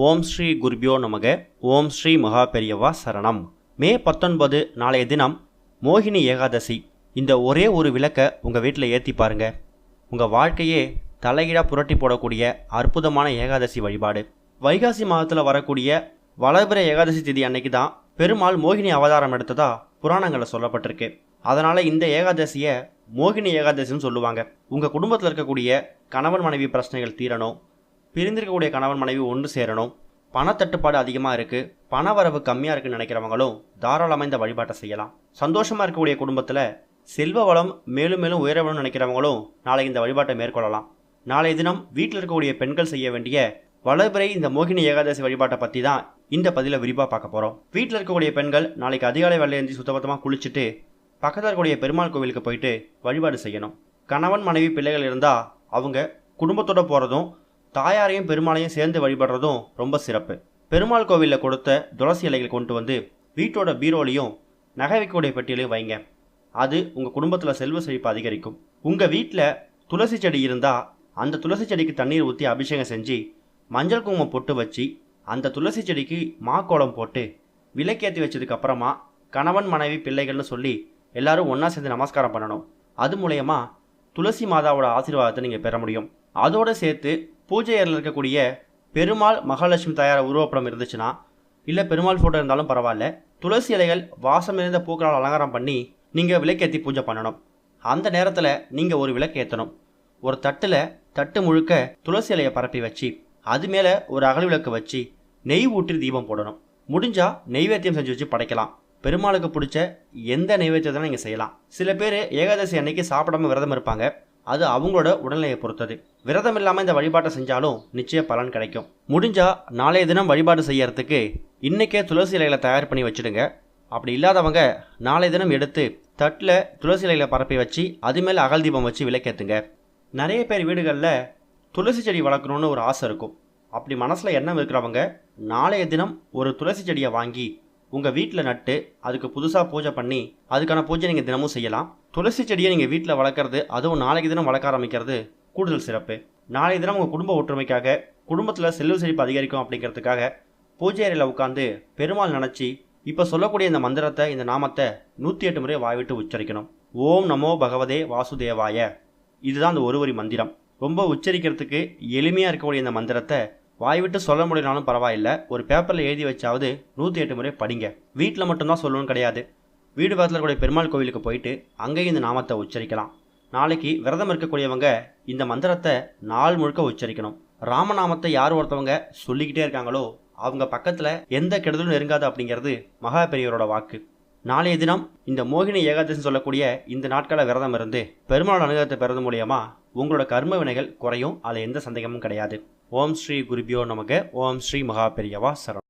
ஓம் ஸ்ரீ குருபியோ நமக. ஓம் ஸ்ரீ மகா பெரியவா சரணம். மே 19 நாளைய தினம் மோகினி ஏகாதசி. இந்த ஒரே ஒரு விளக்கை உங்கள் வீட்டில் ஏற்றி பாருங்க. உங்கள் வாழ்க்கையே தலைகீழாக புரட்டி போடக்கூடிய அற்புதமான ஏகாதசி வழிபாடு. வைகாசி மாதத்தில் வரக்கூடிய வளர்பிறை ஏகாதசி திதி அன்னைக்கு தான் பெருமாள் மோகினி அவதாரம் எடுத்ததா புராணங்களில் சொல்லப்பட்டிருக்கு. அதனால் இந்த ஏகாதசியை மோகினி ஏகாதசின்னு சொல்லுவாங்க. உங்கள் குடும்பத்தில் இருக்கக்கூடிய கணவன் மனைவி பிரச்சனைகள் தீரணும், பிரிந்திருக்கக்கூடிய கணவன் மனைவி ஒன்று சேரணும், பணத்தட்டுப்பாடு அதிகமாக இருக்குது, பண வரவு கம்மியாக இருக்குன்னு நினைக்கிறவங்களும் தாராளமாக இந்த வழிபாட்டை செய்யலாம். சந்தோஷமாக இருக்கக்கூடிய குடும்பத்தில் செல்வ வளம் மேலும் மேலும் உயர வேணும்னு நினைக்கிறவங்களும் நாளை இந்த வழிபாட்டை மேற்கொள்ளலாம். நாளைய தினம் வீட்டில் இருக்கக்கூடிய பெண்கள் செய்ய வேண்டிய வளர்பிறை இந்த மோகினி ஏகாதசி வழிபாட்டை பற்றி தான் இந்த பதிவில் விரிவாக பார்க்க போகிறோம். வீட்டில் இருக்கக்கூடிய பெண்கள் நாளைக்கு அதிகாலை வேலையேந்தி சுத்தபத்தமாக குளிச்சுட்டு பக்கத்தில் இருக்கக்கூடிய பெருமாள் கோவிலுக்கு போயிட்டு வழிபாடு செய்யணும். கணவன் மனைவி பிள்ளைகள் இருந்தால் அவங்க குடும்பத்தோடு போகிறதும் தாயாரையும் பெருமாளையும் சேர்ந்து வழிபடுறதும் ரொம்ப சிறப்பு. பெருமாள் கோவிலில் கொடுத்த துளசி இலைகள் கொண்டு வந்து வீட்டோட பீரோலையும் நகை வைக்கக்கூடிய பெட்டியிலையும் வைங்க. அது உங்கள் குடும்பத்தில் செல்வ செழிப்பு அதிகரிக்கும். உங்கள் வீட்டில் துளசி செடி இருந்தால் அந்த துளசி செடிக்கு தண்ணீர் ஊற்றி அபிஷேகம் செஞ்சு மஞ்சள் குங்குமம் பொட்டு வச்சு அந்த துளசி செடிக்கு மாக்கோலம் போட்டு விளக்கேற்றி வச்சதுக்கு அப்புறமா கணவன் மனைவி பிள்ளைகள்னு சொல்லி எல்லாரும் ஒன்றா சேர்ந்து நமஸ்காரம் பண்ணணும். அது மூலயமா துளசி மாதாவோட ஆசீர்வாதத்தை நீங்கள் பெற முடியும். அதோடு சேர்த்து பூஜை அறையில் இருக்கக்கூடிய பெருமாள் மகாலட்சுமி தாயார் உருவப்படம் இருந்துச்சுன்னா, இல்லை பெருமாள் ஃபோட்டோ இருந்தாலும் பரவாயில்ல, துளசி இலைகள் வாசம் இருந்த பூக்களால் அலங்காரம் பண்ணி நீங்கள் விளக்கேற்றி பூஜை பண்ணணும். அந்த நேரத்தில் நீங்கள் ஒரு விளக்கு ஏற்றணும். ஒரு தட்டு முழுக்க துளசி இலையை பரப்பி வச்சு அது மேலே ஒரு அகல் விளக்கு வச்சு நெய் ஊற்றி தீபம் போடணும். முடிஞ்சால் நெய்வேத்தியம் செஞ்சு வச்சு படைக்கலாம். பெருமாளுக்கு பிடிச்ச எந்த நெய்வேத்தியத்தை நீங்கள் செய்யலாம். சில பேர் ஏகாதசி அன்னைக்கு சாப்பிடாம விரதம் இருப்பாங்க. அது அவங்களோட உடல்நிலையை பொறுத்தது. விரதம் இல்லாமல் இந்த வழிபாட்டை செஞ்சாலும் நிச்சய பலன் கிடைக்கும். முடிஞ்சால் நாளைய தினம் வழிபாடு செய்யறதுக்கு இன்றைக்கே துளசி இலைகளை தயார் பண்ணி வச்சுடுங்க. அப்படி இல்லாதவங்க நாளைய தினம் எடுத்து தட்டில் துளசி இலைகளை பரப்பி வச்சு அது மேலே அகல் தீபம் வச்சு விளக்கேற்றுங்க. நிறைய பேர் வீடுகளில் துளசி செடி வளர்க்கணுன்னு ஒரு ஆசை இருக்கும். அப்படி மனசில் எண்ணம் இருக்கிறவங்க நாளைய தினம் ஒரு துளசி செடியை வாங்கி உங்கள் வீட்டில் நட்டு அதுக்கு புதுசாக பூஜை பண்ணி அதுக்கான பூஜை நீங்கள் தினமும் செய்யலாம். துளசி செடியை நீங்கள் வீட்டில் வளர்க்குறது, அதுவும் நாளைக்கு தினம் வளர்க்க ஆரம்பிக்கிறது கூடுதல் சிறப்பு. நாளைய தினம் உங்கள் குடும்ப ஒற்றுமைக்காக, குடும்பத்தில் செல்வ செழிப்பு அதிகரிக்கும் அப்படிங்கிறதுக்காக பூஜை அறையில் உட்காந்து பெருமாள் நினச்சி இப்போ சொல்லக்கூடிய இந்த மந்திரத்தை, இந்த நாமத்தை 108 முறை வாய்விட்டு உச்சரிக்கணும். ஓம் நமோ பகவதே வாசுதேவாய. இதுதான் அந்த ஒரு வரி மந்திரம். ரொம்ப உச்சரிக்கிறதுக்கு எளிமையாக இருக்கக்கூடிய இந்த மந்திரத்தை வாய்விட்டு சொல்ல முடியலனாலும் பரவாயில்லை, ஒரு பேப்பரில் எழுதி வச்சாவது 108 முறை படிங்க. வீட்டில் மட்டும்தான் சொல்லணும்னு கிடையாது. வீடு பக்கத்தில் இருக்கக்கூடிய பெருமாள் கோவிலுக்கு போயிட்டு அங்கேயும் இந்த நாமத்தை உச்சரிக்கலாம். நாளைக்கு விரதம் இருக்கக்கூடியவங்க இந்த மந்திரத்தை நாள் முழுக்க உச்சரிக்கணும். ராமநாமத்தை யார் ஒருத்தவங்க சொல்லிக்கிட்டே இருக்காங்களோ அவங்க பக்கத்தில் எந்த கெடுதலும் நெருங்காது அப்படிங்கிறது மகா பெரியவரோட வாக்கு. நாளைய தினம் இந்த மோகினி ஏகாதசி சொல்லக்கூடிய இந்த நாட்களை விரதம் இருந்து பெருமாளோட அனுகிரகத்தை பெறது மூலியமா உங்களோட கர்ம வினைகள் குறையும். அதில் எந்த சந்தேகமும் கிடையாது. ஓம் ஸ்ரீ குருபியோ நமக. ஓம் ஸ்ரீ மகா பெரியவா சரணம்.